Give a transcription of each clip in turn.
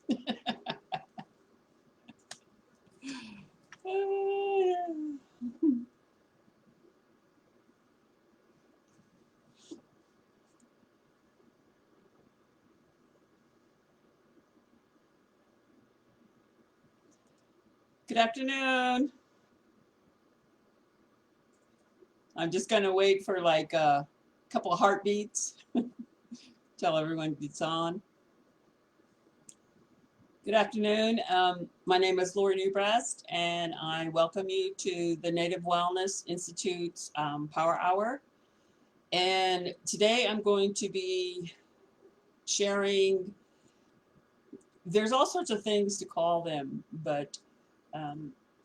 Good afternoon. I'm just going to wait for like a couple of heartbeats till everyone gets on. Good afternoon. My name is Lori Newbreast, and I welcome you to the Native Wellness Institute's Power Hour. And today I'm going to be sharing, there's all sorts of things to call them, but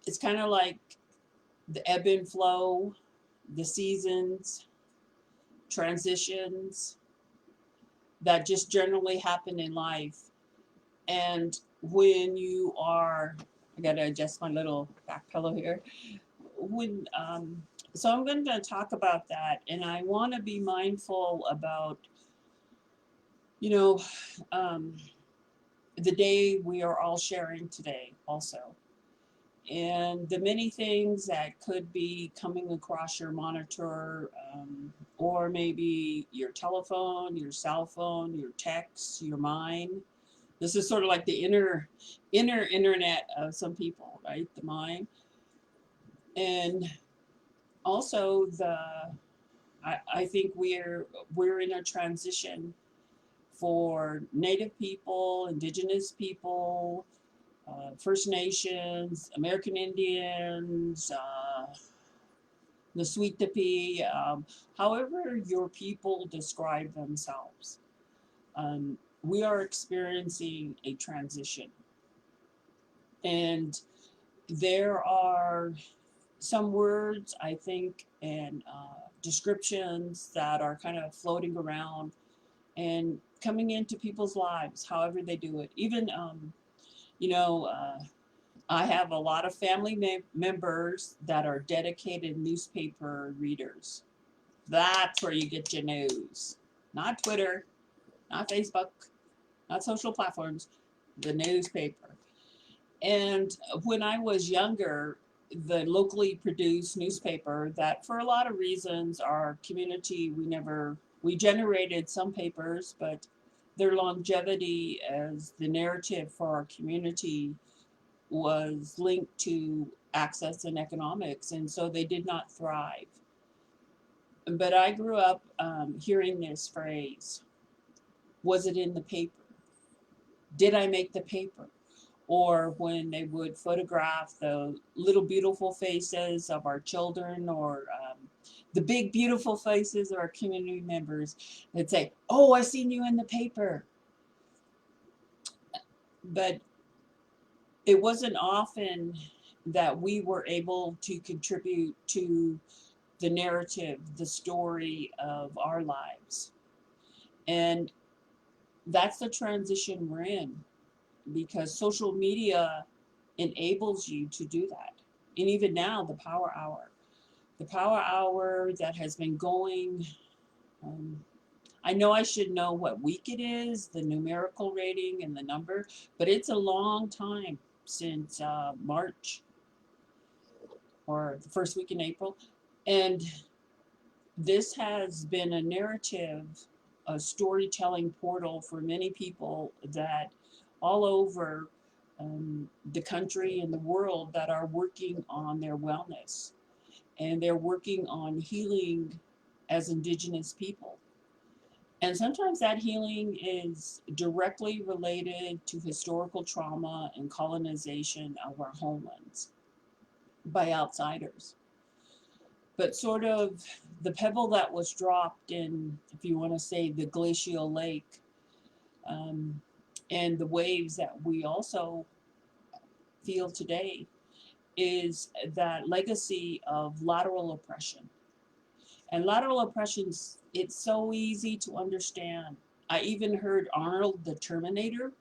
it's kind of like the ebb and flow, the seasons, transitions that just generally happen in life. And when you are, I got to adjust my little back pillow here. When so I'm going to talk about that, and I want to be mindful about, you know, um, the day we are all sharing today, also, and the many things that could be coming across your monitor, or maybe your telephone, your cell phone, your texts, your mind. This is sort of like the inner internet of some people, right? The mind. And also I think we're in a transition for Native people, Indigenous people, First Nations, American Indians, the Sweetapee, however your people describe themselves. We are experiencing a transition. And there are some words, I think, and descriptions that are kind of floating around and coming into people's lives, however they do it. Even, you know, I have a lot of family members that are dedicated newspaper readers. That's where you get your news. Not Twitter, not Facebook, not social platforms, the newspaper. And when I was younger, the locally produced newspaper that for a lot of reasons our community, we generated some papers, but their longevity as the narrative for our community was linked to access and economics, and so they did not thrive. But I grew up hearing this phrase: was it in the paper? Did I make the paper? Or when they would photograph the little beautiful faces of our children, or the big beautiful faces of our community members, they'd say, "Oh, I seen you in the paper." But it wasn't often that we were able to contribute to the narrative, the story of our lives. And that's the transition we're in, because social media enables you to do that. And even now, the power hour that has been going, I know I should know what week it is, the numerical rating and the number, but it's a long time since March or the first week in April. And this has been a narrative, a storytelling portal for many people that all over the country and the world that are working on their wellness, and they're working on healing as Indigenous people. And sometimes that healing is directly related to historical trauma and colonization of our homelands by outsiders. But sort of the pebble that was dropped in, if you want to say, the glacial lake, um, and the waves that we also feel today, is that legacy of lateral oppression. And lateral oppressions, it's so easy to understand. I even heard Arnold the Terminator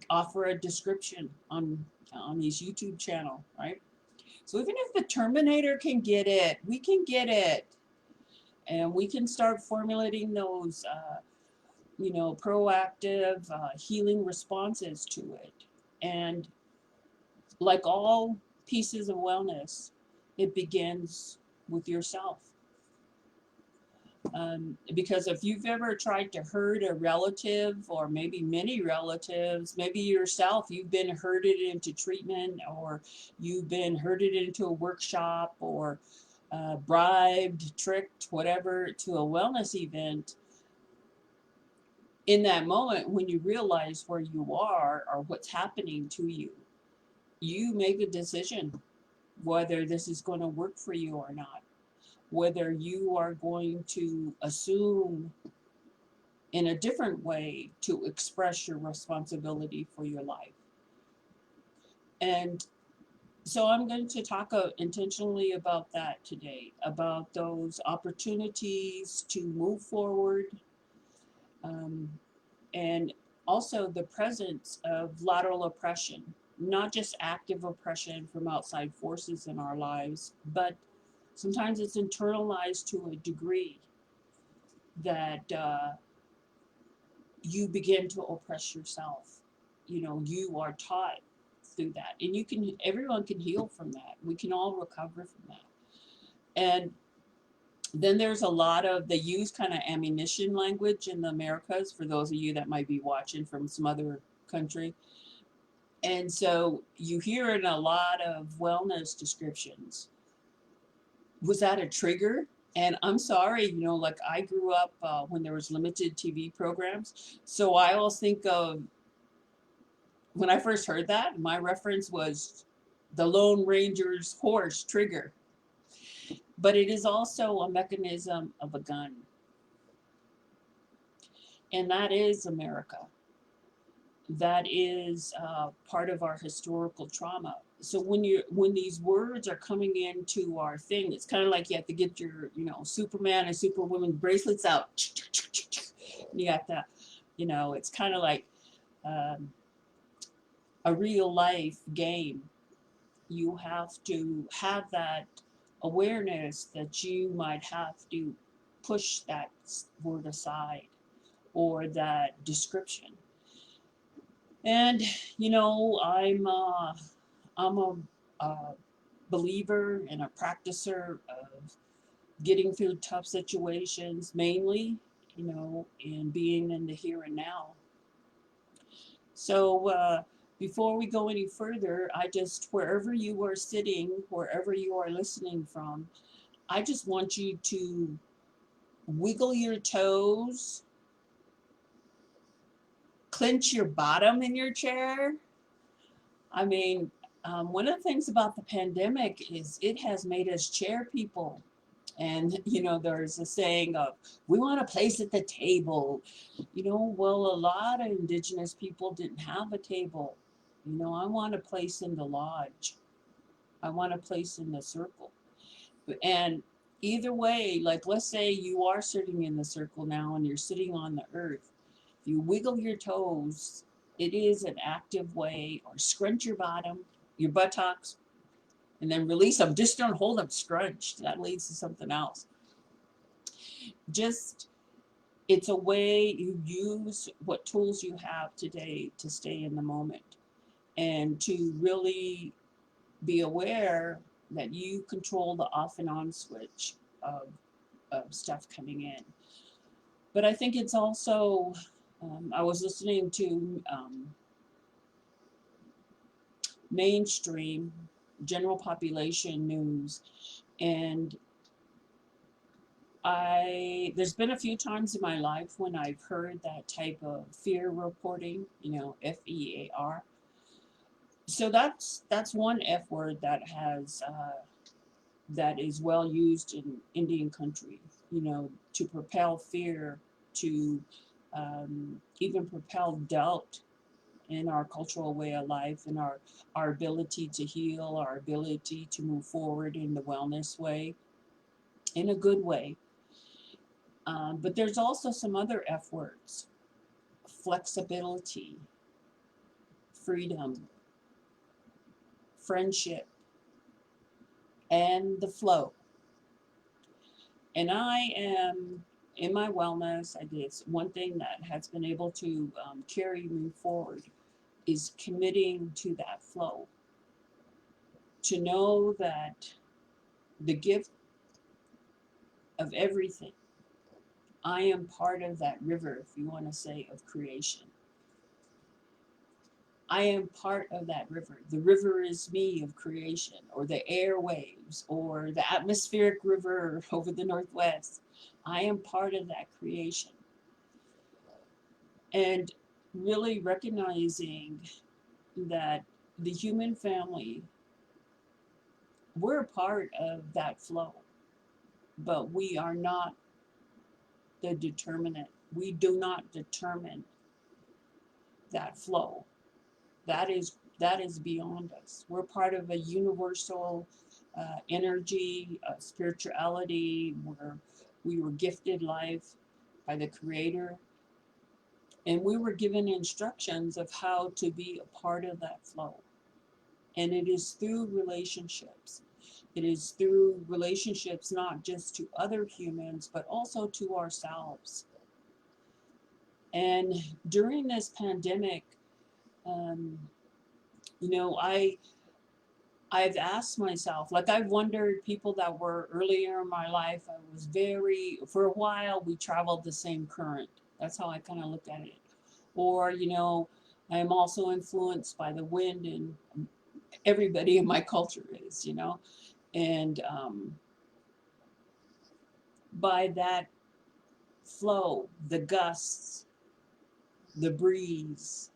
offer a description on his YouTube channel, right? So even if the Terminator can get it, we can get it. And we can start formulating those proactive healing responses to it. And like all pieces of wellness, it begins with yourself. Because if you've ever tried to hurt a relative, or maybe many relatives, maybe yourself, you've been herded into treatment, or you've been herded into a workshop, or bribed, tricked, whatever, to a wellness event. In that moment, when you realize where you are or what's happening to you, you make a decision whether this is going to work for you or not, whether you are going to assume in a different way to express your responsibility for your life. And so I'm going to talk intentionally about that today, about those opportunities to move forward, um, and also the presence of lateral oppression, not just active oppression from outside forces in our lives, but sometimes it's internalized to a degree that you begin to oppress yourself. You are taught through that, and everyone can heal from that. We can all recover from that. And then there's a lot of, they use kind of ammunition language in the Americas, for those of you that might be watching from some other country. And so you hear in a lot of wellness descriptions, was that a trigger? And I'm sorry, like I grew up when there was limited TV programs. So I always think of, when I first heard that, my reference was the Lone Ranger's horse, Trigger. But it is also a mechanism of a gun. And that is America. That is part of our historical trauma. So when these words are coming into our thing, it's kind of like you have to get your Superman and Superwoman bracelets out. You got that. It's kind of like a real life game. You have to have that awareness that you might have to push that word aside, or that description. And I'm a believer and a practicer of getting through tough situations, mainly, in being in the here and now. So before we go any further, wherever you are sitting, wherever you are listening from, I just want you to wiggle your toes, clench your bottom in your chair. I mean, one of the things about the pandemic is it has made us chair people. And, there's a saying of, we want a place at the table. Well, a lot of indigenous people didn't have a table. I want a place in the lodge. I want a place in the circle. And either way, like let's say you are sitting in the circle now and you're sitting on the earth. If you wiggle your toes, it is an active way, or scrunch your bottom, your buttocks, and then release them. Just don't hold them scrunched. That leads to something else. It's a way you use what tools you have today to stay in the moment, and to really be aware that you control the off and on switch of stuff coming in. But I think it's also, I was listening to mainstream general population news, and there's been a few times in my life when I've heard that type of fear reporting, FEAR. So that's one F word that is well used in Indian country, to propel fear, to even propel doubt in our cultural way of life, and our ability to heal, our ability to move forward in the wellness way, in a good way. But there's also some other F words: flexibility, freedom, friendship, and the flow. And I am in my wellness, I did one thing that has been able to carry me forward is committing to that flow. To know that the gift of everything, I am part of that river, if you want to say, of creation. I am part of that river. The river is me of creation, or the airwaves, or the atmospheric river over the Northwest. I am part of that creation. And really recognizing that the human family, we're a part of that flow, but we are not the determinant. We do not determine that flow. That is beyond us. We're part of a universal energy, spirituality, where we were gifted life by the Creator, and we were given instructions of how to be a part of that flow. And it is through relationships. It is through relationships not just to other humans, but also to ourselves. And during this pandemic, um, you know, I've asked myself, like I've wondered, people that were earlier in my life, I was for a while, we traveled the same current. That's how I kind of look at it. Or, I am also influenced by the wind, and everybody in my culture is. And by that flow, the gusts, the breeze,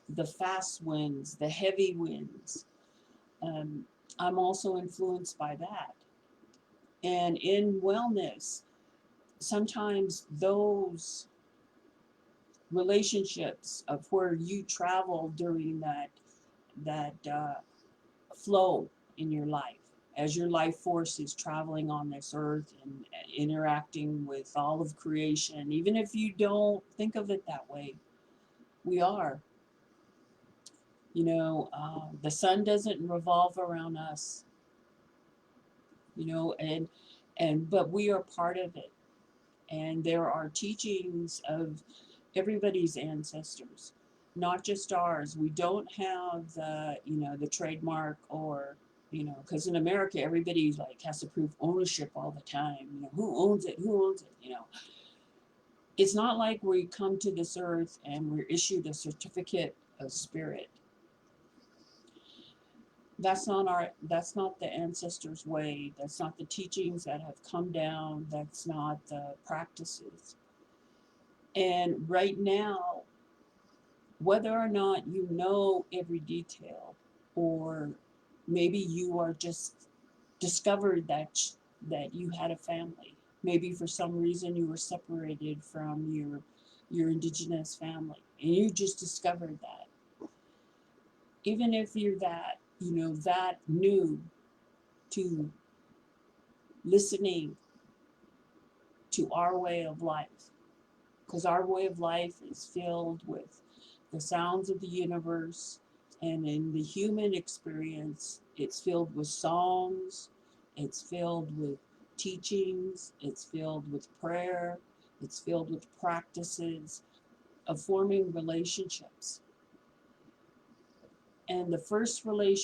the fast winds, the heavy winds, um, I'm also influenced by that. And in wellness, sometimes those relationships of where you travel during that flow in your life, as your life force is traveling on this earth and interacting with all of creation, even if you don't think of it that way, we are. The sun doesn't revolve around us, and but we are part of it. And there are teachings of everybody's ancestors, not just ours. We don't have the trademark, or because in America everybody's like has to prove ownership all the time. Who owns it? Who owns it? It's not like we come to this earth and we're issued a certificate of spirit. That's not the ancestors' way. That's not the teachings that have come down. That's not the practices. And right now, whether or not you know every detail, or maybe you are just discovered that you had a family. Maybe for some reason you were separated from your indigenous family, and you just discovered that. Even if you're that new to listening to our way of life, because our way of life is filled with the sounds of the universe, and in the human experience, it's filled with songs, it's filled with teachings, it's filled with prayer, it's filled with practices of forming relationships. And the first human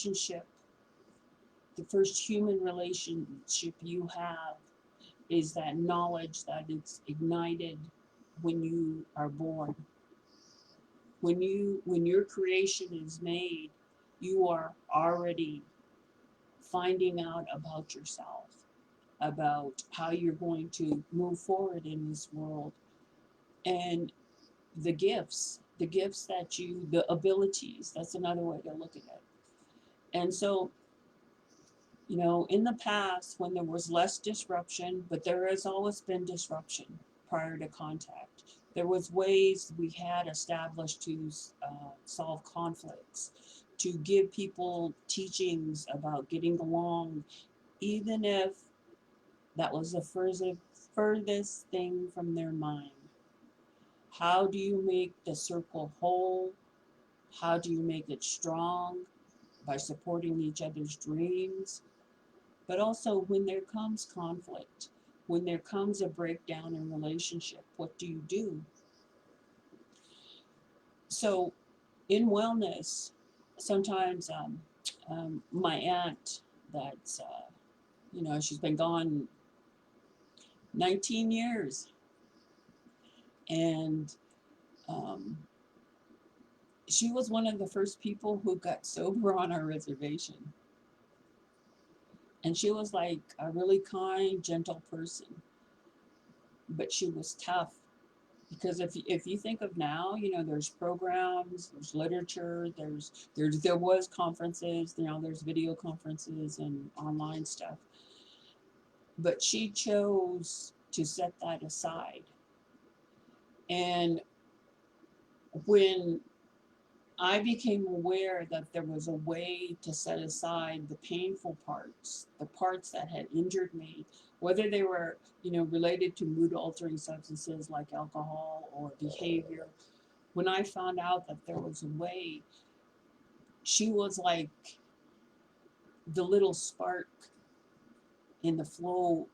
relationship you have is that knowledge that it's ignited when you are born. When your creation is made, you are already finding out about yourself, about how you're going to move forward in this world, and the abilities. That's another way to look at it. And so, in the past, when there was less disruption, but there has always been disruption prior to contact, there was ways we had established to solve conflicts, to give people teachings about getting along, even if that was the furthest thing from their mind. How do you make the circle whole? How do you make it strong? By supporting each other's dreams. But also, when there comes conflict, when there comes a breakdown in relationship, what do you do? So in wellness, sometimes my aunt, that's she's been gone 19 years, and um, she was one of the first people who got sober on our reservation. And she was like a really kind, gentle person, but she was tough. Because if you think of now, there's programs, there's literature, there was conferences, there's video conferences and online stuff. But she chose to set that aside. And when I became aware that there was a way to set aside the painful parts, the parts that had injured me, whether they were, related to mood altering substances like alcohol or behavior. When I found out that there was a way, she was like the little spark in the flow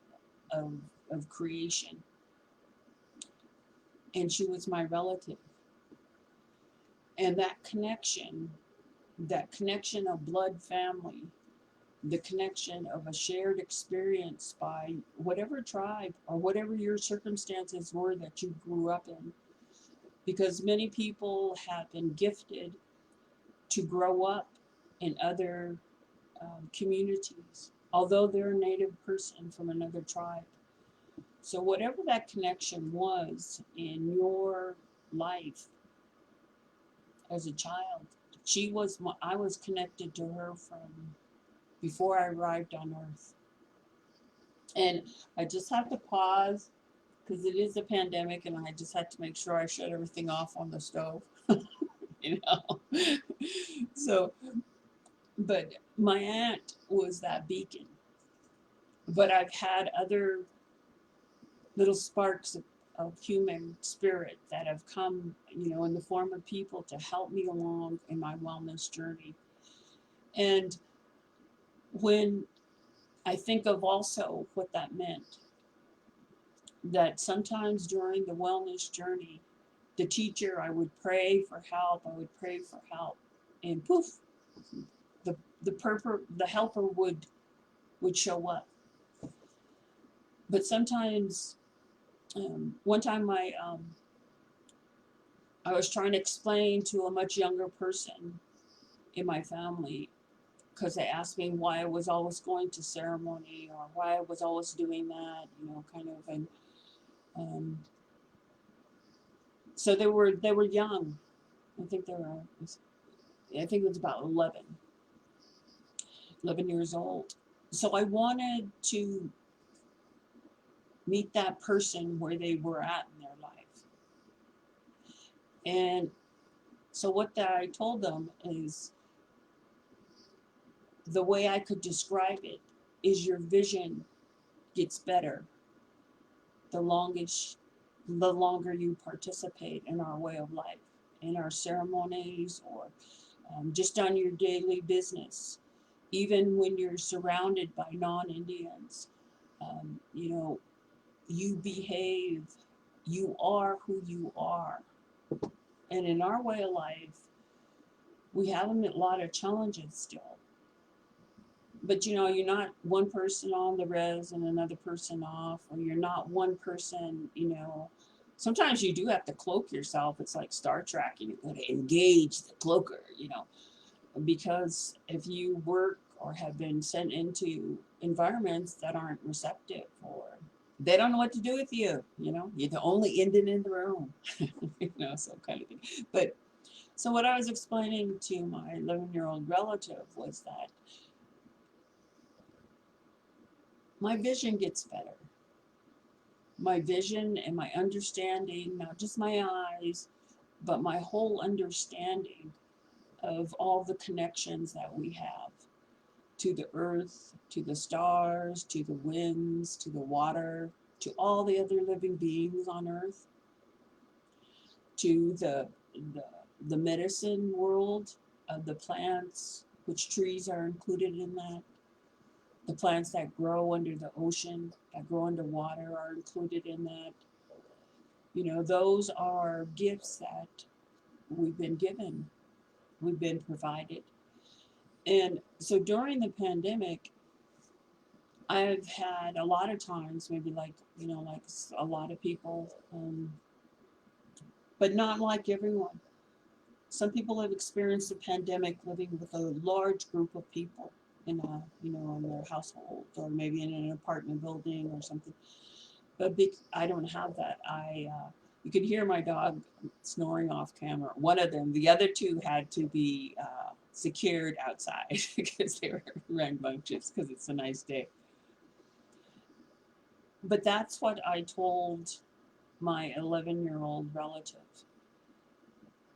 of, of creation. And she was my relative. And that connection of blood family, the connection of a shared experience by whatever tribe or whatever your circumstances were that you grew up in. Because many people have been gifted to grow up in other communities, although they're a native person from another tribe. So whatever that connection was in your life as a child, I was connected to her from before I arrived on Earth. And I just have to pause because it is a pandemic, and I just had to make sure I shut everything off on the stove. you know. So, but my aunt was that beacon. But I've had other little sparks of human spirit that have come, in the form of people to help me along in my wellness journey. And when I think of also what that meant, that sometimes during the wellness journey, the teacher, I would pray for help, and poof, the helper would show up. But sometimes, one time I was trying to explain to a much younger person in my family, because they asked me why I was always going to ceremony or why I was always doing that, kind of. And so they were young. I think it was about 11 years old. So I wanted to meet that person where they were at in their life. And so what I told them is, the way I could describe it is, your vision gets better the longer you participate in our way of life, in our ceremonies, or just on your daily business. Even when you're surrounded by non-Indians, you behave, you are who you are. And in our way of life, we have a lot of challenges still. But you're not one person on the res and another person off, or you're not one person, Sometimes you do have to cloak yourself. It's like Star Trek, and you've got to engage the cloaker, because if you work or have been sent into environments that aren't receptive, or they don't know what to do with you, you're the only Indian in the room, so kind of thing. But so what I was explaining to my 11-year-old relative was that my vision gets better. My vision and my understanding, not just my eyes, but my whole understanding of all the connections that we have to the earth, to the stars, to the winds, to the water, to all the other living beings on earth, to the medicine world of the plants, which trees are included in that, the plants that grow under the ocean that grow underwater are included in that. You know, those are gifts that we've been given, we've been provided. And so during the pandemic, I've had a lot of times, maybe like, you know, like a lot of people, but not like everyone. Some people have experienced the pandemic living with a large group of people in a, you know, in their household, or maybe in an apartment building or something. But I don't have that. You can hear my dog snoring off camera. One of them, the other two had to be secured outside because they were rambunctious because it's a nice day. But that's what I told my 11-year-old relative.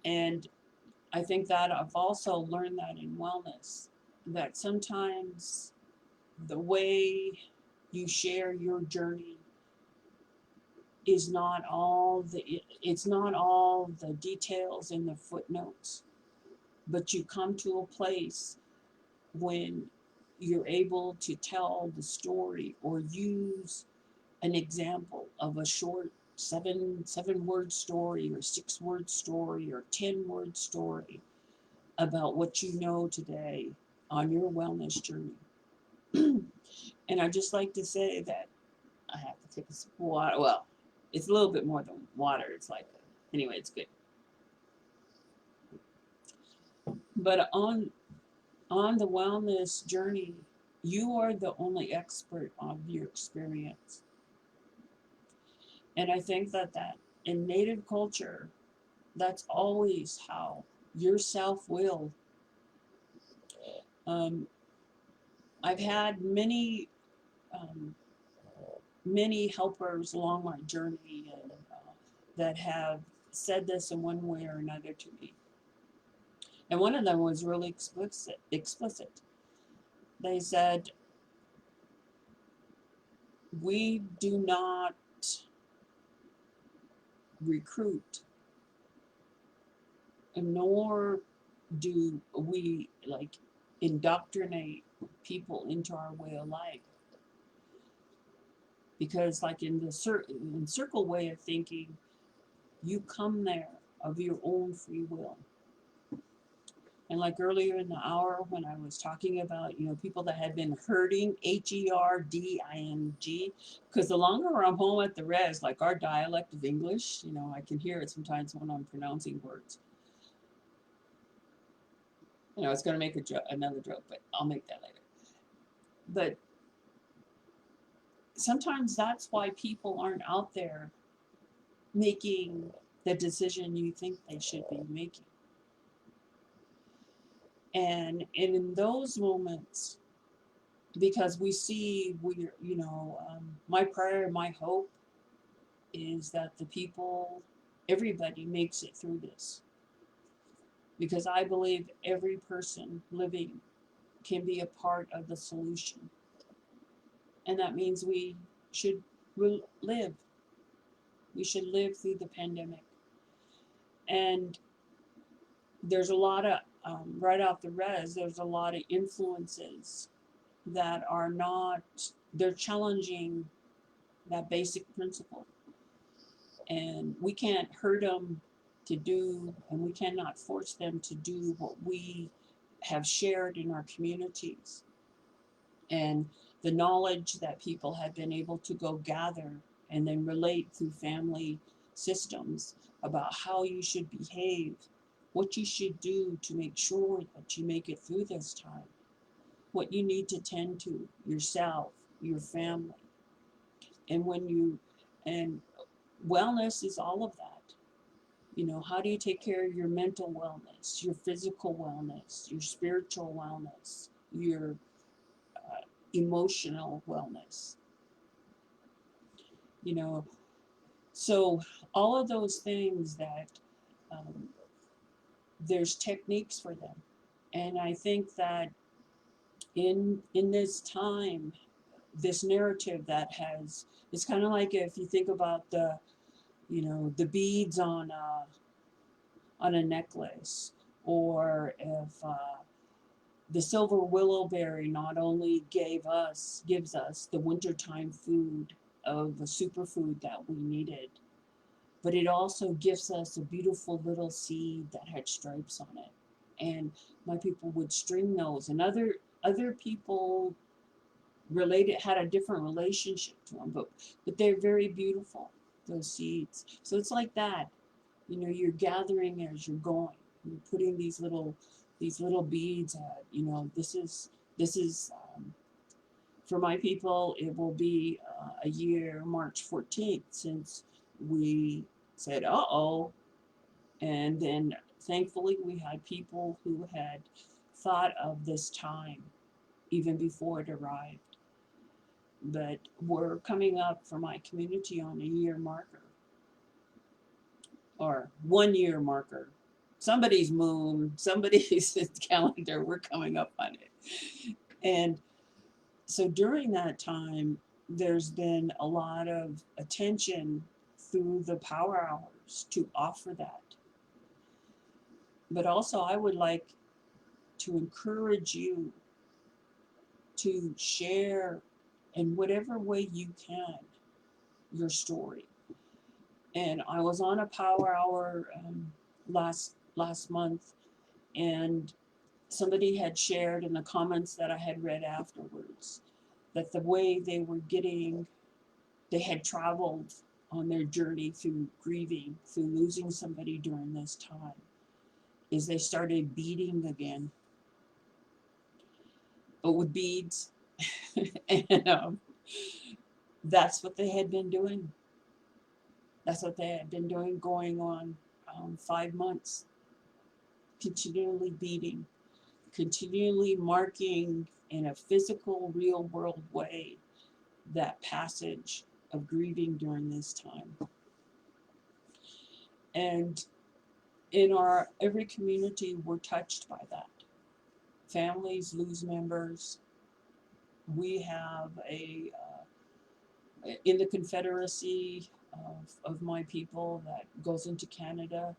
And I think that I've also learned that in wellness, that sometimes the way you share your journey is not all it's not all the details in the footnotes, but you come to a place when you're able to tell the story or use an example of a short seven word story or 6 word story or 10 word story about what you know today on your wellness journey. And I just like to say that I have to take a sip of water. Well, it's a little bit more than water. It's like, anyway, it's good. But on the wellness journey, you are the only expert of your experience. And I think that in Native culture, that's always how your self-will. I've had um, many helpers along my journey and, that have said this in one way or another to me. And one of them was really explicit. They said, we do not recruit, nor do we like indoctrinate people into our way of life. Because like in the circle way of thinking, you come there of your own free will. And like earlier in the hour when I was talking about, you know, people that had been herding, HERDING, because the longer I'm home at the res, like our dialect of English, you know, I can hear it sometimes when I'm pronouncing words. You know, I was going to make another joke, but I'll make that later. But sometimes that's why people aren't out there making the decision you think they should be making. And in those moments, because we see, you know, my prayer, my hope is that the people, everybody makes it through this. Because I believe every person living can be a part of the solution. And that means we should live. We should live through the pandemic. And there's a lot of, right off the res, there's a lot of influences that are not, they're challenging that basic principle. And we can't hurt them to do, and we cannot force them to do what we have shared in our communities. And the knowledge that people have been able to go gather and then relate through family systems about how you should behave, what you should do to make sure that you make it through this time, what you need to tend to yourself, your family. And and wellness is all of that. You know, how do you take care of your mental wellness, your physical wellness, your spiritual wellness, your emotional wellness? You know, so all of those things that there's techniques for them. And I think that in this time, this narrative that has, it's kind of like if you think about the, you know, the beads on a necklace, or if The silver willowberry not only gives us the wintertime food of a superfood that we needed, but it also gives us a beautiful little seed that had stripes on it. And my people would string those, and other people related had a different relationship to them, but they're very beautiful, those seeds. So it's like that, you're gathering as you're going. You're putting these little beads at, this is for my people. It will be a year, March 14th, since we said, uh-oh. And then thankfully we had people who had thought of this time even before it arrived. But we're coming up for my community on a year marker, or 1 year marker. Somebody's moon, somebody's calendar, we're coming up on it. And so during that time, there's been a lot of attention through the power hours to offer that. But also, I would like to encourage you to share in whatever way you can your story. And I was on a power hour last month, and somebody had shared in the comments that I had read afterwards that the way they had traveled on their journey through grieving, through losing somebody during this time, is they started beading again, but with beads. And that's what they had been doing. That's what they had been doing, going on 5 months, continually beading, continually marking in a physical, real world way that passage of grieving during this time. And in every community, we're touched by that. Families lose members. We have in the Confederacy of my people that goes into Canada,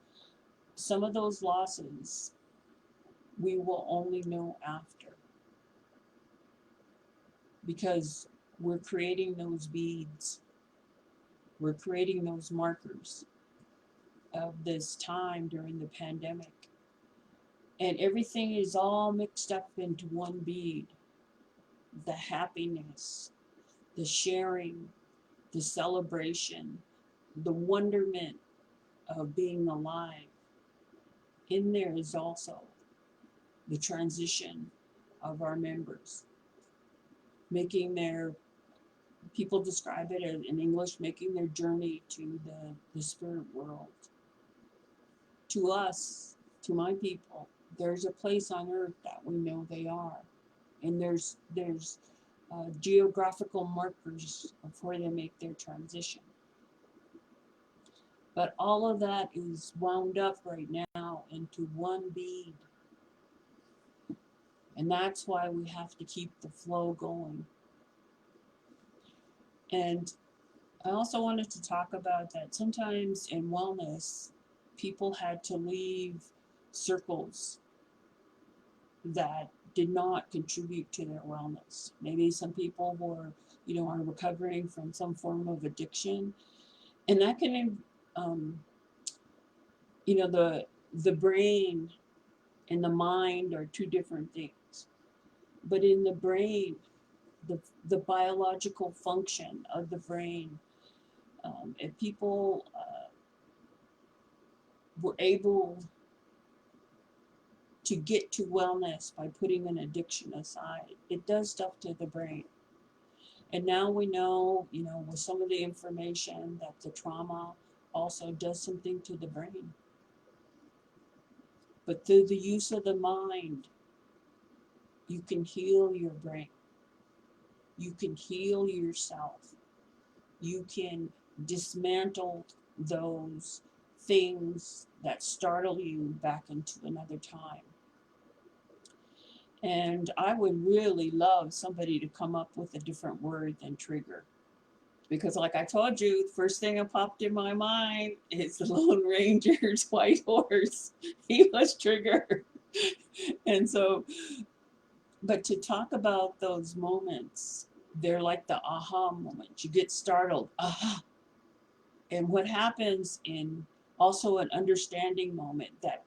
some of those losses we will only know after, because we're creating those beads, we're creating those markers of this time during the pandemic. And everything is all mixed up into one bead. The happiness, the sharing, the celebration, the wonderment of being alive. In there is also the transition of our members, people describe it in English, making their journey to the spirit world. To us, to my people, there's a place on earth that we know they are. And there's geographical markers of where they make their transition. But all of that is wound up right now into one bead. And that's why we have to keep the flow going. And I also wanted to talk about that sometimes in wellness, people had to leave circles that did not contribute to their wellness. Maybe some people are recovering from some form of addiction, and that can, the brain and the mind are two different things. But in the brain, the biological function of the brain, if people were able to get to wellness by putting an addiction aside, it does stuff to the brain. And now we know, with some of the information, that the trauma also does something to the brain. But through the use of the mind, you can heal your brain. You can heal yourself. You can dismantle those things that startle you back into another time. And I would really love somebody to come up with a different word than trigger. Because like I told you, the first thing that popped in my mind is the Lone Ranger's white horse. He was Trigger. And so But to talk about those moments, they're like the aha moment. You get startled, aha. And what happens in also an understanding moment, that,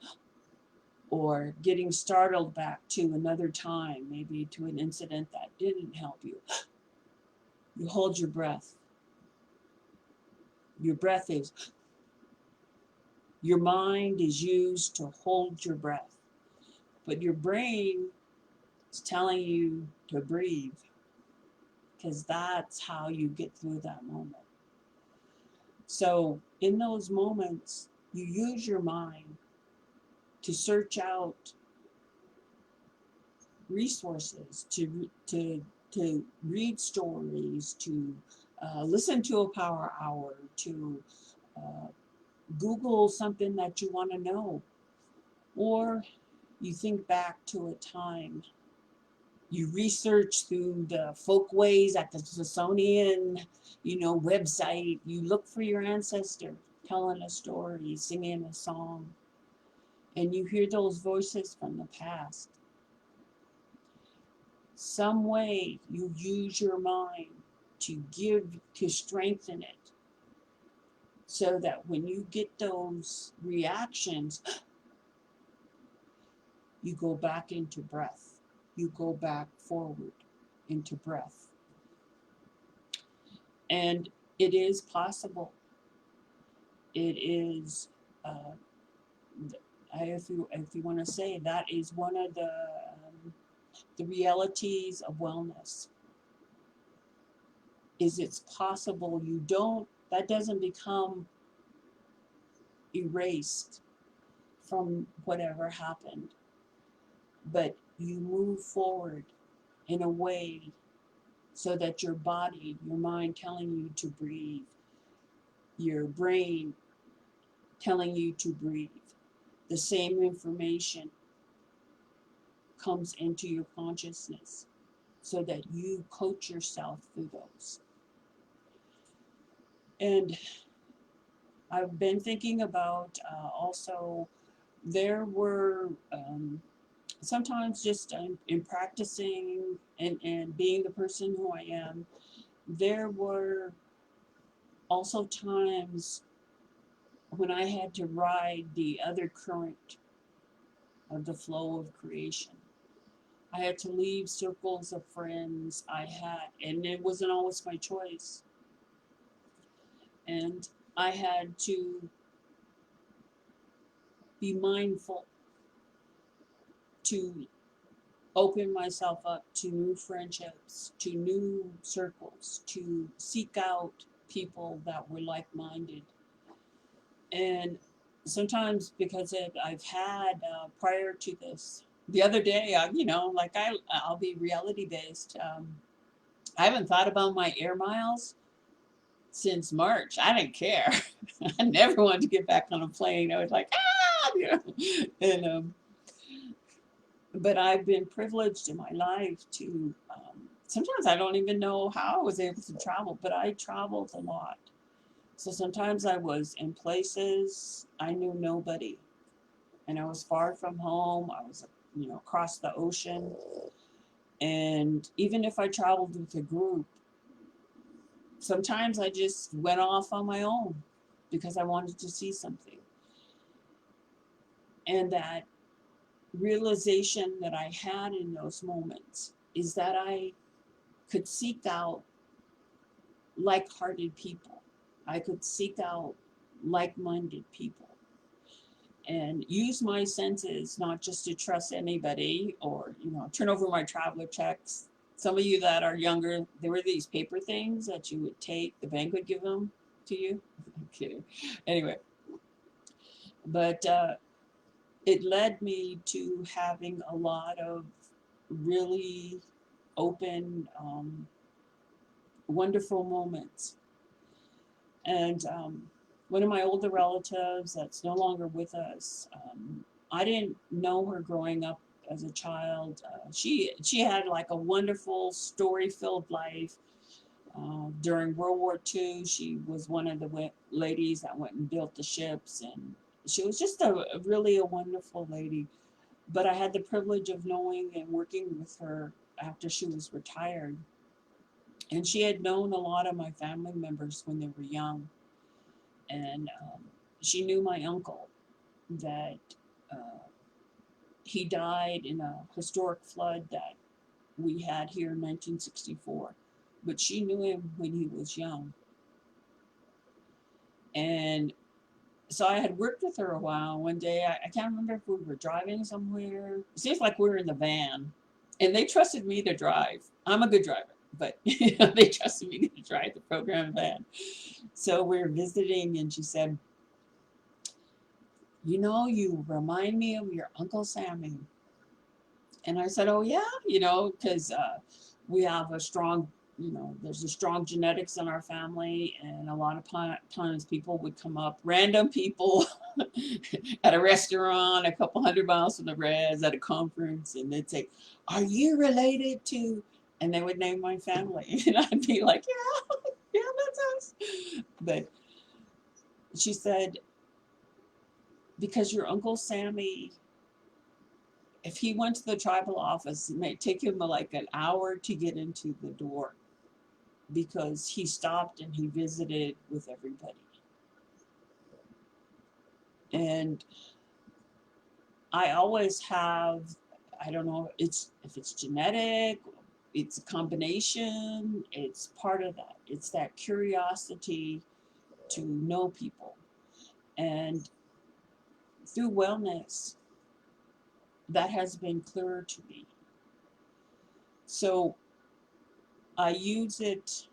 or getting startled back to another time, maybe to an incident that didn't help you. You hold your breath. Your breath is, your mind is used to hold your breath, but your brain is telling you to breathe, because that's how you get through that moment. So in those moments, you use your mind to search out resources, to read stories, to listen to a power hour, to uh, Google something that you want to know, or you think back to a time. You research through the folkways at the Smithsonian, website. You look for your ancestor telling a story, singing a song, and you hear those voices from the past. Some way you use your mind to strengthen it, so that when you get those reactions, you go back into breath. You go back forward into breath. And it is possible. It is, if you want to say, that is one of the realities of wellness. Is it's possible that doesn't become erased from whatever happened, but you move forward in a way so that your body, your mind telling you to breathe, your brain telling you to breathe, the same information comes into your consciousness so that you coach yourself through those. And I've been thinking about also, there were sometimes just in practicing and being the person who I am, there were also times when I had to ride the other current of the flow of creation. I had to leave circles of friends and it wasn't always my choice. And I had to be mindful to open myself up to new friendships, to new circles, to seek out people that were like-minded. And sometimes because I've had prior to this, the other day, I'll be reality based. I haven't thought about my air miles since March. I didn't care. I never wanted to get back on a plane. I was like, and but I've been privileged in my life to, sometimes I don't even know how I was able to travel, but I traveled a lot. So sometimes I was in places I knew nobody, and I was far from home. I was, across the ocean. And even if I traveled with a group, sometimes I just went off on my own because I wanted to see something. And that realization that I had in those moments is that I could seek out like-hearted people. I could seek out like-minded people and use my senses, not just to trust anybody or, turn over my traveler checks. Some of you that are younger, there were these paper things that you would take, the bank would give them to you. I'm kidding. Anyway, but it led me to having a lot of really open, wonderful moments. And one of my older relatives that's no longer with us, I didn't know her growing up as a child. She had like a wonderful story-filled life. During World War II, she was one of the ladies that went and built the ships, and she was just really a wonderful lady. But I had the privilege of knowing and working with her after she was retired. And she had known a lot of my family members when they were young. And she knew my uncle that uh, he died in a historic flood that we had here in 1964. But she knew him when he was young. And so I had worked with her a while. One day, I can't remember if we were driving somewhere. It seems like we were in the van, and they trusted me to drive. I'm a good driver, but they trusted me to drive the program van. So we were visiting, and she said, "You know, you remind me of your Uncle Sammy." And I said, "Oh yeah, because we have a strong, there's a strong genetics in our family, and a lot of times people would come up, random people, at a restaurant a couple hundred miles from the res at a conference, and they'd say, 'Are you related to?' And they would name my family, and I'd be like, 'Yeah, yeah, that's us.' But she said, because your Uncle Sammy, if he went to the tribal office, it might take him like an hour to get into the door because he stopped and he visited with everybody. And I always have, I don't know, if it's genetic, it's a combination, it's part of that. It's that curiosity to know people. And through wellness, that has been clearer to me. So I use it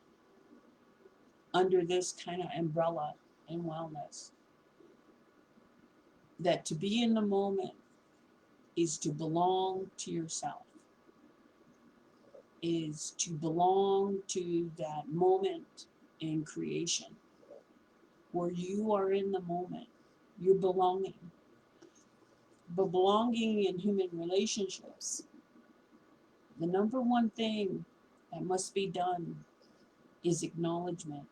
under this kind of umbrella in wellness, that to be in the moment is to belong to yourself, is to belong to that moment in creation where you are in the moment, you're belonging. But belonging in human relationships, the number one thing that must be done is acknowledgement.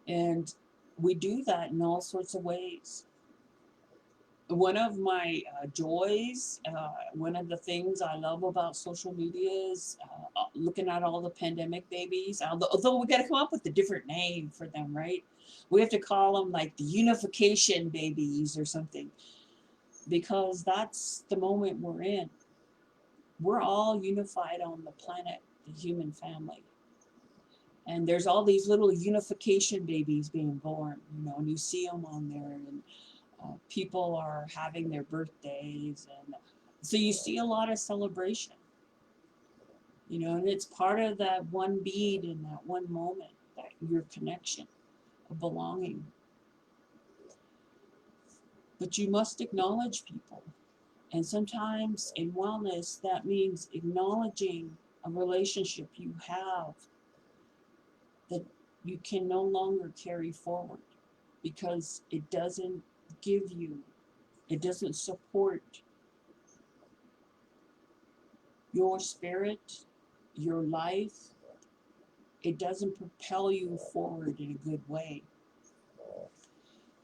And we do that in all sorts of ways. One of my joys, one of the things I love about social media is looking at all the pandemic babies. Although we got to come up with a different name for them, right? We have to call them like the unification babies or something, because that's the moment we're in. We're all unified on the planet, the human family. And there's all these little unification babies being born, and you see them on there, and people are having their birthdays, and so you see a lot of celebration, and it's part of that one bead in that one moment, that your connection of belonging. But you must acknowledge people, and sometimes in wellness that means acknowledging a relationship you have that you can no longer carry forward because it doesn't give you, it doesn't support your spirit, your life. It doesn't propel you forward in a good way.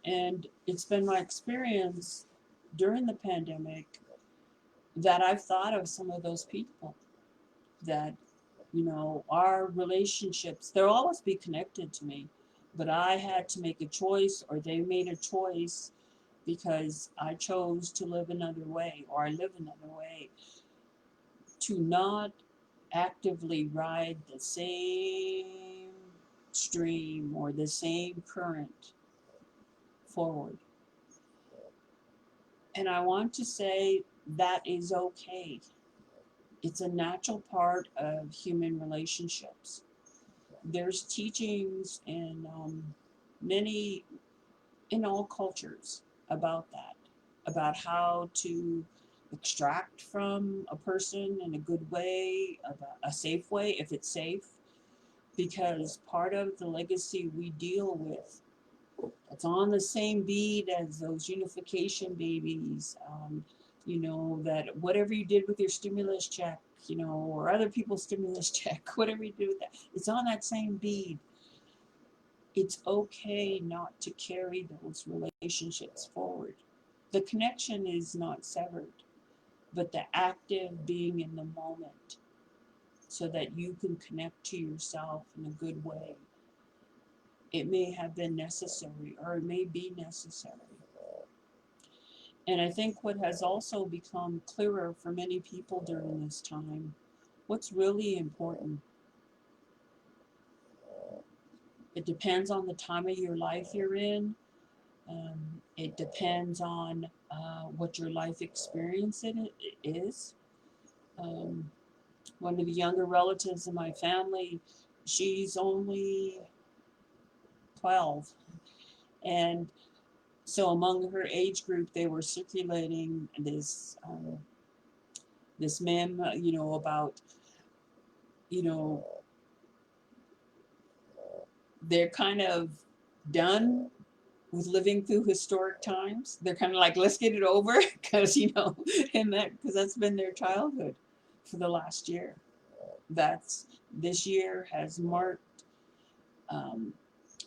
And it's been my experience during the pandemic that I've thought of some of those people that, our relationships, they'll always be connected to me, but I had to make a choice, or they made a choice, because I chose to live another way, or I live another way, to not actively ride the same stream or the same current forward. And I want to say that is okay. It's a natural part of human relationships. There's teachings many, in all cultures, about that, about how to extract from a person in a good way, about a safe way, if it's safe, because part of the legacy we deal with, it's on the same beat as those unification babies. That whatever you did with your stimulus check, or other people's stimulus check, whatever you do with that, it's on that same bead. It's okay not to carry those relationships forward. the connection is not severed, but the active being in the moment so that you can connect to yourself in a good way. It may have been necessary, or it may be necessary. And I think what has also become clearer for many people during this time, what's really important. It depends on the time of your life you're in. It depends on what your life experience is. Um, One of the younger relatives in my family, she's only 12. And so among her age group, they were circulating this meme, about, you know, they're kind of done with living through historic times. They're kind of like, let's get it over, because because that's been their childhood for the last year. This year has marked.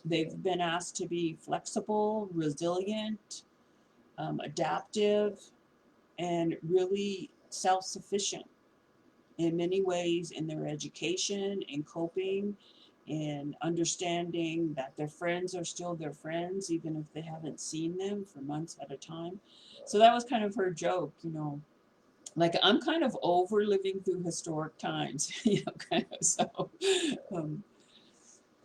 They've been asked to be flexible, resilient, adaptive, and really self-sufficient in many ways in their education and coping and understanding that their friends are still their friends, even if they haven't seen them for months at a time. So that was kind of her joke, like, I'm kind of over living through historic times, kind of. So,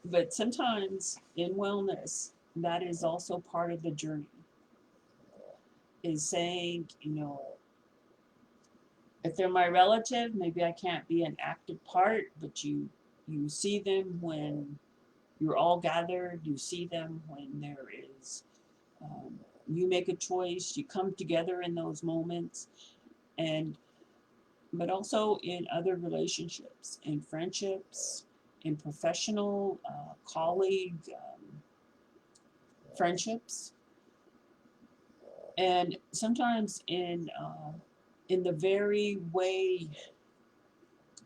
but sometimes in wellness, that is also part of the journey, is saying, if they're my relative, maybe I can't be an active part, but you see them when you're all gathered. You see them when there is, you make a choice, you come together in those moments, but also in other relationships, in friendships, in professional, colleague friendships, and sometimes in the very way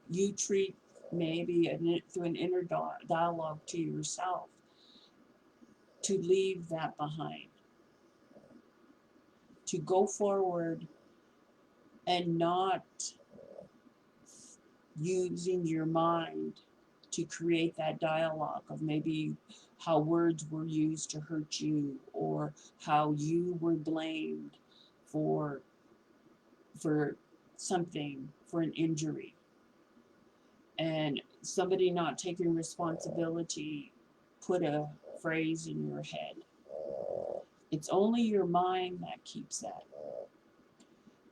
you treat, maybe through an inner dialogue to yourself, to leave that behind, to go forward and not using your mind to create that dialogue of maybe how words were used to hurt you, or how you were blamed for something, for an injury, and somebody not taking responsibility put a phrase in your head. It's only your mind that keeps that,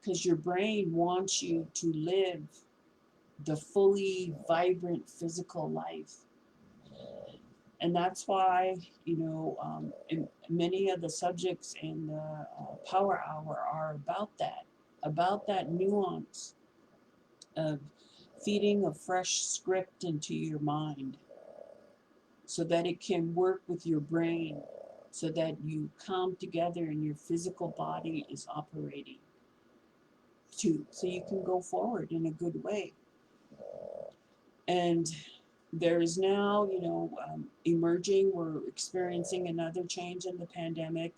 because your brain wants you to live the fully vibrant physical life. And that's why, many of the subjects in the Power Hour are about that nuance of feeding a fresh script into your mind so that it can work with your brain, so that you come together and your physical body is operating so you can go forward in a good way. And there is now, emerging, we're experiencing another change in the pandemic,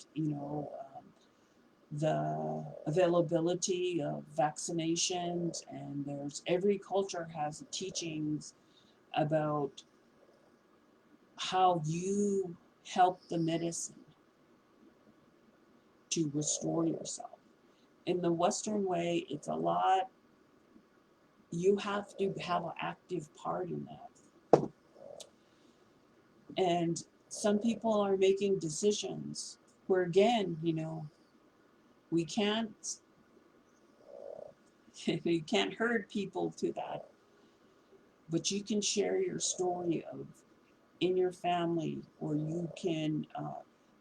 the availability of vaccinations, and every culture has teachings about how you help the medicine to restore yourself. In the Western way, it's a lot, you have to have an active part in that. And some people are making decisions where, again, we can't you can't herd people to that, but you can share your story of in your family, or you can,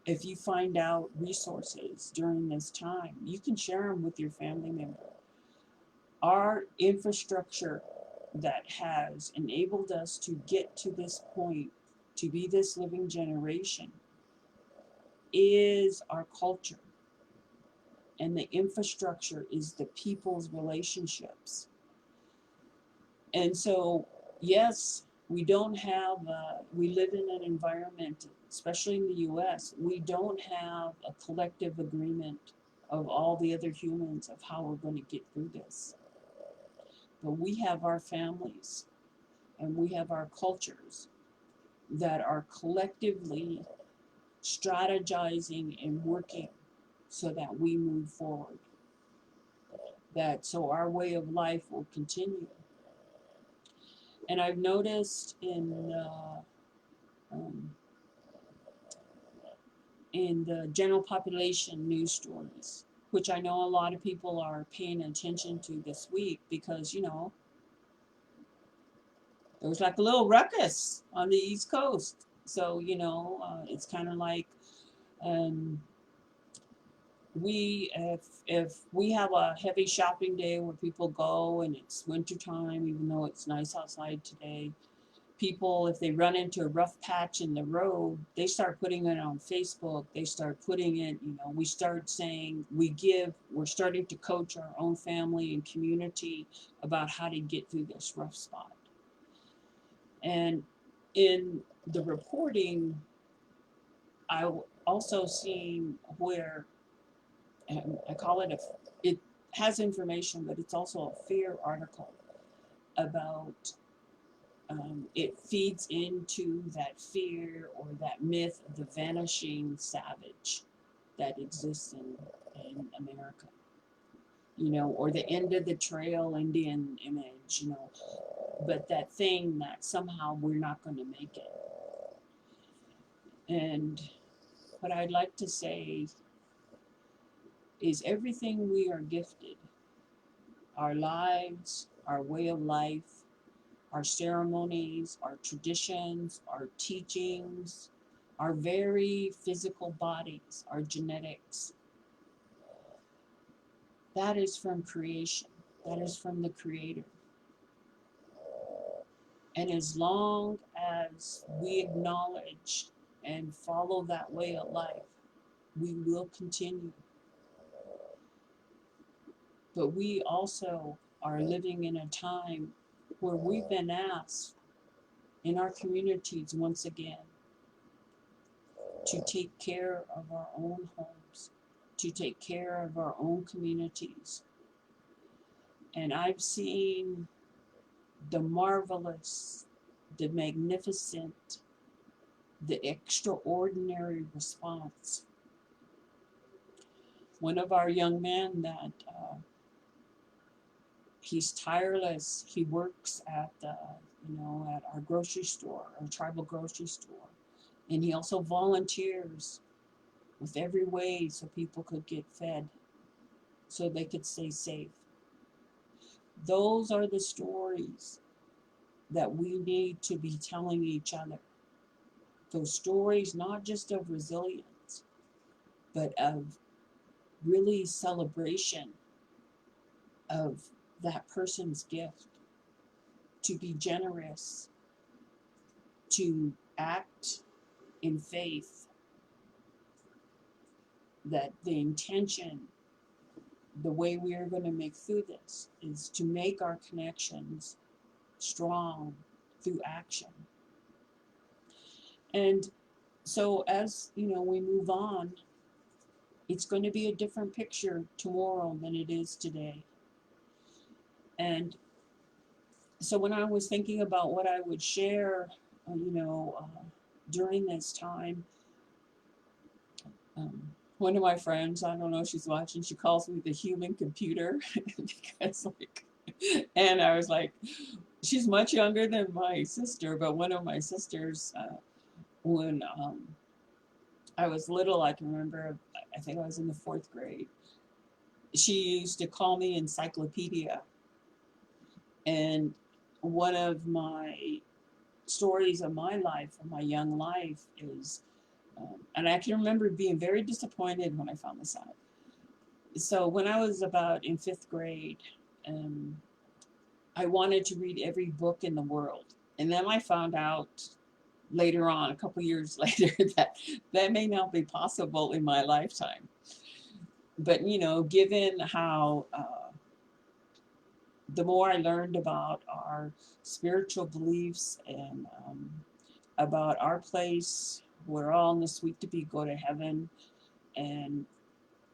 if you find out resources during this time, you can share them with your family member. Our infrastructure that has enabled us to get to this point, to be this living generation, is our culture. And the infrastructure is the people's relationships. And so, yes, we don't have, we live in an environment, especially in the US, we don't have a collective agreement of all the other humans of how we're going to get through this. But we have our families and we have our cultures that are collectively strategizing and working so that we move forward. That so our way of life will continue. And I've noticed um, in the general population news stories, which I know a lot of people are paying attention to this week because, you know, there was like a little ruckus on the East Coast. So, you know, it's kind of like um, if we have a heavy shopping day where people go and it's winter time, even though it's nice outside today, people, if they run into a rough patch in the road, they start putting it on Facebook. They start putting it, you know, we start saying we're starting to coach our own family and community about how to get through this rough spot. And in the reporting, I also seen where, I call it it has information, but it's also a fear article about it feeds into that fear or that myth of the vanishing savage that exists in America, you know, or the end of the trail Indian image, you know, but that thing that somehow we're not going to make it. And what I'd like to say is everything we are gifted, our lives, our way of life, our ceremonies, our traditions, our teachings, our very physical bodies, our genetics. That is from creation. That is from the Creator. And as long as we acknowledge and follow that way of life, we will continue. But we also are living in a time where we've been asked in our communities once again to take care of our own homes, to take care of our own communities. And I've seen the marvelous, the magnificent, the extraordinary response. One of our young men that he's tireless. He works at at our grocery store, our tribal grocery store, and he also volunteers with every way so people could get fed, so they could stay safe. Those are the stories that we need to be telling each other. Those stories, not just of resilience, but of really celebration of that person's gift, to be generous, to act in faith, that the intention, the way we are going to make through this, is to make our connections strong through action. And so as you know, we move on, it's going to be a different picture tomorrow than it is today. And so when I was thinking about what I would share, during this time, um, one of my friends, I don't know if she's watching, she calls me the human computer because and I was like, she's much younger than my sister, but one of my sisters, when I was little, I can remember, I think I was in the 4th grade, she used to call me encyclopedia. And one of my stories of my life, of my young life, is, and I can remember being very disappointed when I found this out. So when I was about in 5th grade, I wanted to read every book in the world. And then I found out later on, a couple years later, that that may not be possible in my lifetime. But, you know, given how the more I learned about our spiritual beliefs and about our place, we're all in the sweet to be go to heaven, and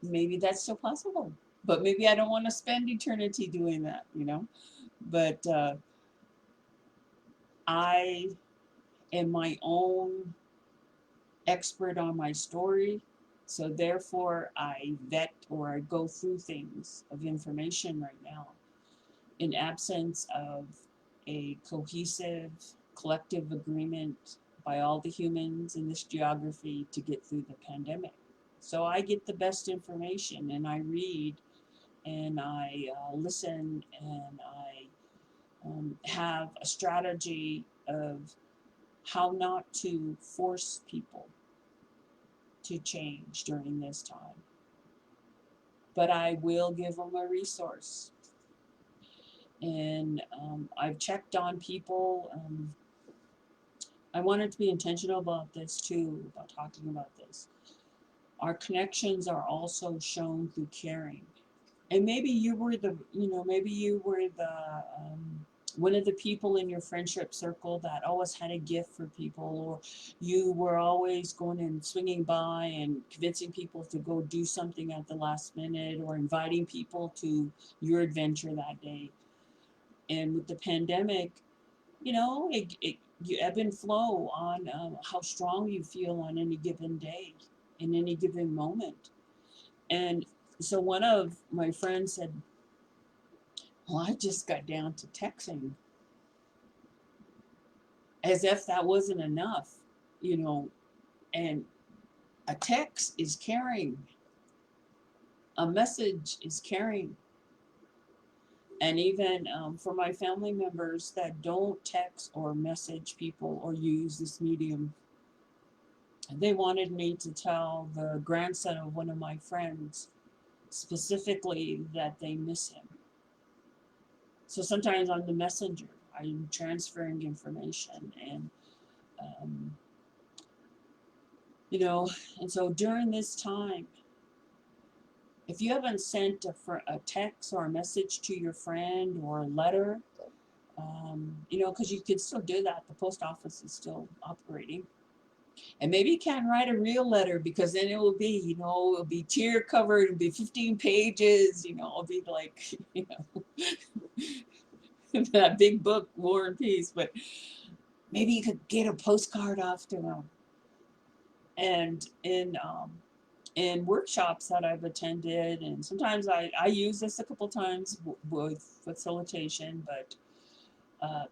maybe that's still possible. But maybe I don't want to spend eternity doing that, you know? But I am my own expert on my story. So therefore, I vet or I go through things of information right now in absence of a cohesive collective agreement by all the humans in this geography to get through the pandemic. So I get the best information and I read and I listen and I have a strategy of how not to force people to change during this time. But I will give them a resource. And I've checked on people. I wanted to be intentional about this too, about talking about this. Our connections are also shown through caring. And maybe you were maybe you were the one of the people in your friendship circle that always had a gift for people, or you were always going and swinging by and convincing people to go do something at the last minute, or inviting people to your adventure that day. And with the pandemic, you ebb and flow on how strong you feel on any given day, in any given moment. And so one of my friends said, well, I just got down to texting, as if that wasn't enough, you know, and a text is caring, a message is caring. And even for my family members that don't text or message people or use this medium, they wanted me to tell the grandson of one of my friends specifically that they miss him. So sometimes I'm the messenger. I'm transferring information, and um, you know, and so during this time, if you haven't sent a text or a message to your friend or a letter, because you could still do that. The post office is still operating. And maybe you can't write a real letter, because then it'll be tear covered, it'll be 15 pages, it'll be like, that big book, War and Peace. But maybe you could get a postcard off to them. And in workshops that I've attended, and sometimes I use this a couple times with facilitation, but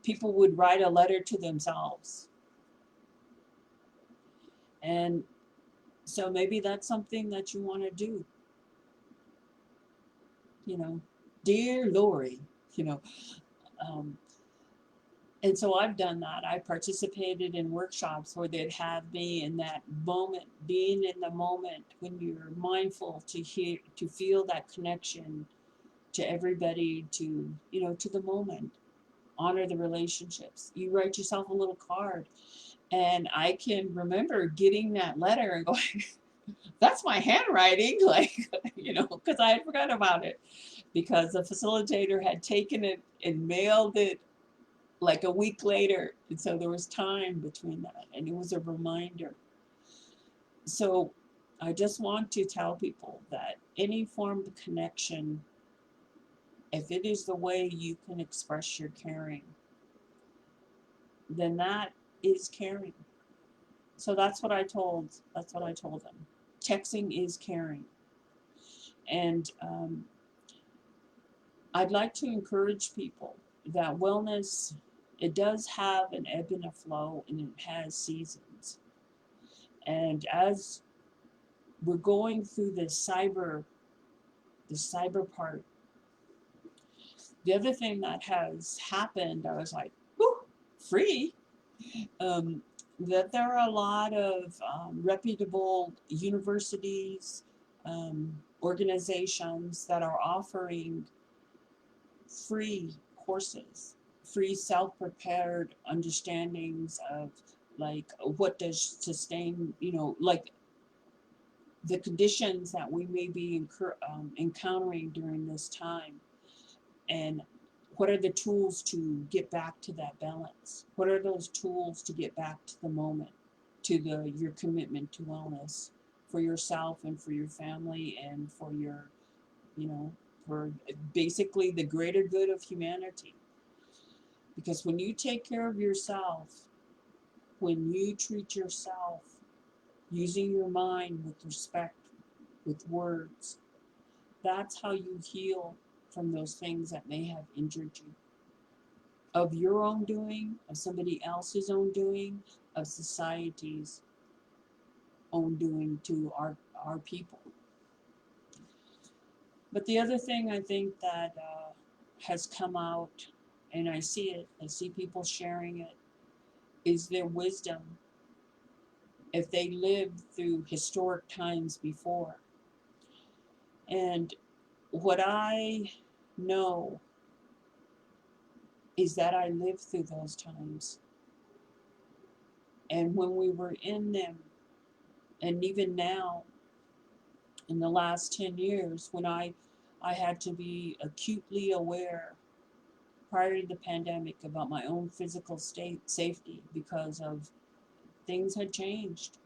people would write a letter to themselves. And so maybe that's something that you want to do. Dear Lori, you know. Um, and so I've done that. I participated in workshops where they'd have me in that moment, being in the moment when you're mindful to feel that connection to everybody, to the moment, honor the relationships. You write yourself a little card. And I can remember getting that letter and going, that's my handwriting, because I had forgot about it, because the facilitator had taken it and mailed it like a week later. And so there was time between that, and it was a reminder. So I just want to tell people that any form of connection, if it is the way you can express your caring, then that is caring. So that's what I told them. Texting is caring. And I'd like to encourage people that wellness, it does have an ebb and a flow, and it has seasons. And as we're going through the cyber part, the other thing that has happened, I was like, whoo, free. That there are a lot of reputable universities, organizations that are offering free courses, free self-prepared understandings of, like, what does sustain, like the conditions that we may be encountering during this time, and what are the tools to get back to that balance? What are those tools to get back to the moment, to your commitment to wellness for yourself and for your family and for your, you know, for basically the greater good of humanity. Because when you take care of yourself, when you treat yourself using your mind with respect, with words, that's how you heal from those things that may have injured you. Of your own doing, of somebody else's own doing, of society's own doing to our people. But the other thing I think that has come out, and I see people sharing it, is their wisdom. If they lived through historic times before. And what I know is that I lived through those times. And when we were in them, and even now, in the last 10 years, when I had to be acutely aware prior to the pandemic about my own physical safety because of things had changed.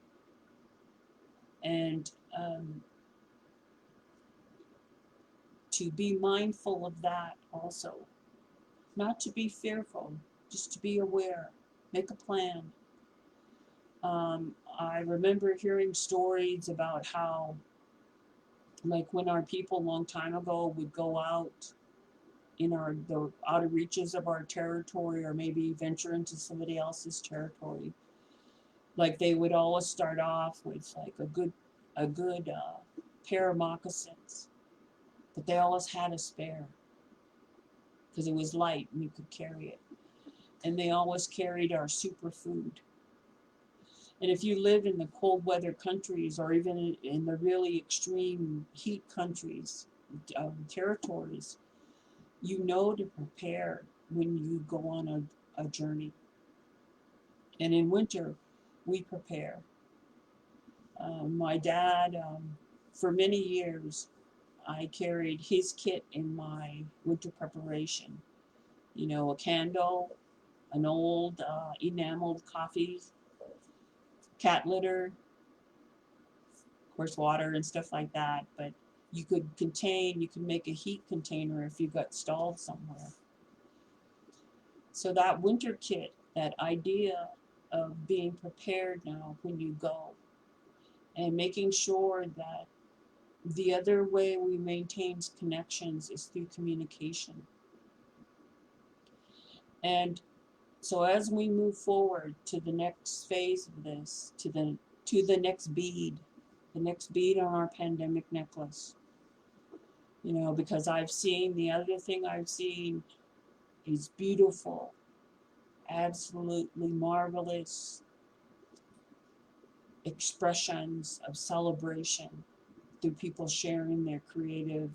And to be mindful of that also. Not to be fearful, just to be aware, make a plan. I remember hearing stories about how, like when our people a long time ago would go out in the outer reaches of our territory, or maybe venture into somebody else's territory, like they would always start off with like a good pair of moccasins, but they always had a spare because it was light and you could carry it. And they always carried our superfood. And if you live in the cold weather countries, or even in the really extreme heat countries, territories, you know to prepare when you go on a journey. And in winter, we prepare. My dad, for many years, I carried his kit in my winter preparation. You know, a candle, an old enameled coffee, cat litter, of course, water and stuff like that. But you could make a heat container if you got stalled somewhere. So that winter kit, that idea of being prepared now when you go, and making sure that the other way we maintain connections is through communication. And so as we move forward to the next phase of this, to the next bead, on our pandemic necklace, you know, because the other thing I've seen is beautiful, absolutely marvelous expressions of celebration through people sharing their creative,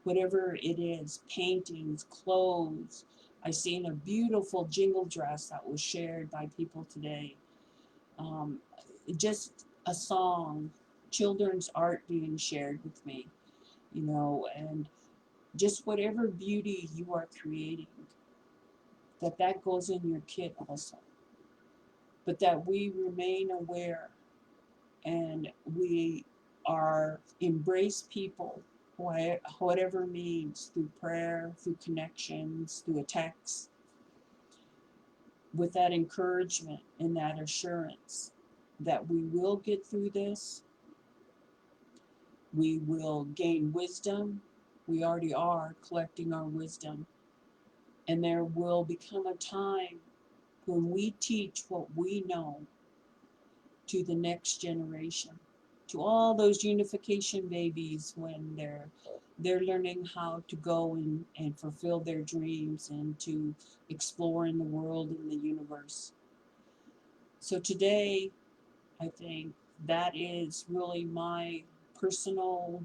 whatever it is, paintings, clothes. I seen a beautiful jingle dress that was shared by people today. Um, just a song, children's art being shared with me, you know, and just whatever beauty you are creating, that goes in your kit also. But that we remain aware, and we are embrace people, whatever means, through prayer, through connections, through a text, with that encouragement and that assurance that we will get through this. We will gain wisdom. We already are collecting our wisdom. And there will become a time when we teach what we know to the next generation, to all those unification babies when they're learning how to go and fulfill their dreams and to explore in the world and the universe. So today, I think that is really my personal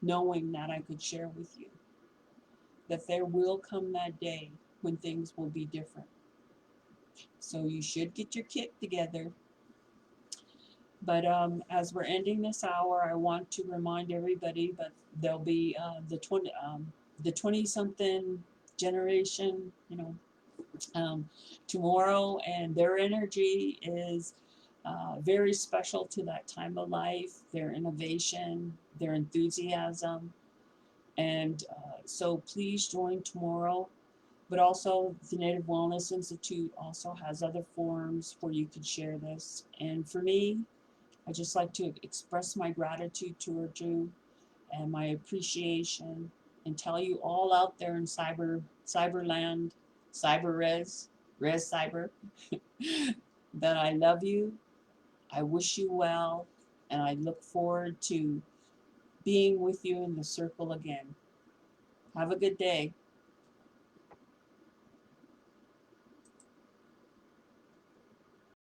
knowing that I could share with you, that there will come that day when things will be different. So you should get your kit together. But as we're ending this hour, I want to remind everybody, but there'll be the 20-something generation, tomorrow, and their energy is very special to that time of life, their innovation, their enthusiasm. And so please join tomorrow. But also, the Native Wellness Institute also has other forums where you can share this. And for me, I just like to express my gratitude toward you and my appreciation, and tell you all out there in cyberland, res cyber, that I love you, I wish you well, and I look forward to being with you in the circle again. Have a good day.